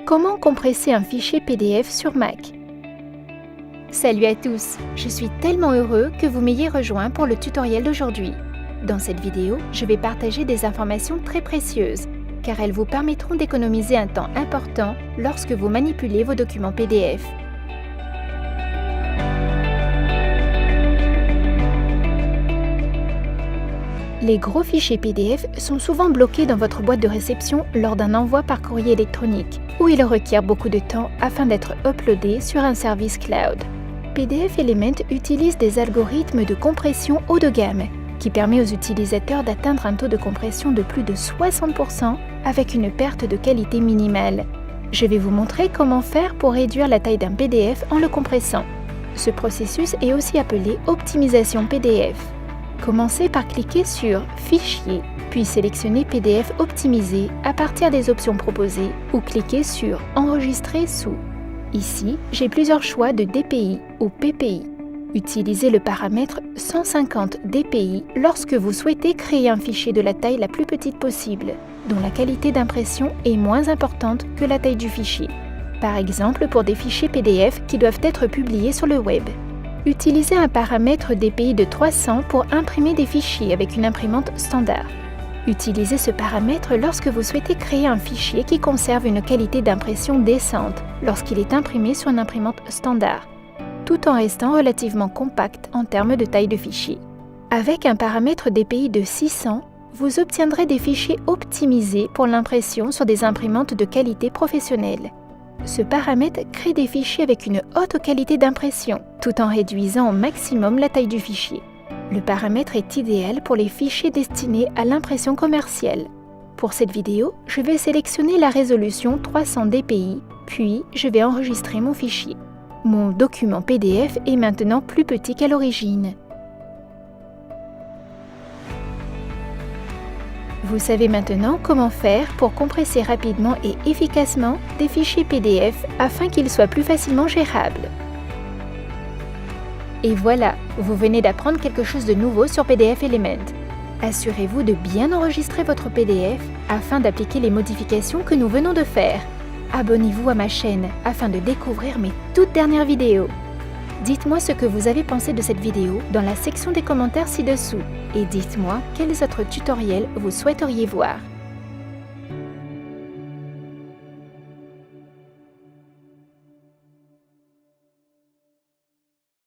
Comment compresser un fichier PDF sur Mac? Salut à tous, je suis tellement heureux que vous m'ayez rejoint pour le tutoriel d'aujourd'hui. Dans cette vidéo, je vais partager des informations très précieuses, car elles vous permettront d'économiser un temps important lorsque vous manipulez vos documents PDF. Les gros fichiers PDF sont souvent bloqués dans votre boîte de réception lors d'un envoi par courrier électronique, où il requiert beaucoup de temps afin d'être uploadé sur un service cloud. PDF Element utilise des algorithmes de compression haut de gamme, qui permet aux utilisateurs d'atteindre un taux de compression de plus de 60% avec une perte de qualité minimale. Je vais vous montrer comment faire pour réduire la taille d'un PDF en le compressant. Ce processus est aussi appelé optimisation PDF. Commencez par cliquer sur « Fichier », puis sélectionnez « PDF optimisé » à partir des options proposées ou cliquez sur « Enregistrer sous ». Ici, j'ai plusieurs choix de DPI ou PPI. Utilisez le paramètre 150 DPI lorsque vous souhaitez créer un fichier de la taille la plus petite possible, dont la qualité d'impression est moins importante que la taille du fichier. Par exemple, pour des fichiers PDF qui doivent être publiés sur le web. Utilisez un paramètre DPI de 300 pour imprimer des fichiers avec une imprimante standard. Utilisez ce paramètre lorsque vous souhaitez créer un fichier qui conserve une qualité d'impression décente lorsqu'il est imprimé sur une imprimante standard, tout en restant relativement compact en termes de taille de fichier. Avec un paramètre DPI de 600, vous obtiendrez des fichiers optimisés pour l'impression sur des imprimantes de qualité professionnelle. Ce paramètre crée des fichiers avec une haute qualité d'impression, tout en réduisant au maximum la taille du fichier. Le paramètre est idéal pour les fichiers destinés à l'impression commerciale. Pour cette vidéo, je vais sélectionner la résolution 300 dpi, puis je vais enregistrer mon fichier. Mon document PDF est maintenant plus petit qu'à l'origine. Vous savez maintenant comment faire pour compresser rapidement et efficacement des fichiers PDF afin qu'ils soient plus facilement gérables. Et voilà, vous venez d'apprendre quelque chose de nouveau sur PDF Element. Assurez-vous de bien enregistrer votre PDF afin d'appliquer les modifications que nous venons de faire. Abonnez-vous à ma chaîne afin de découvrir mes toutes dernières vidéos. Dites-moi ce que vous avez pensé de cette vidéo dans la section des commentaires ci-dessous et dites-moi quels autres tutoriels vous souhaiteriez voir.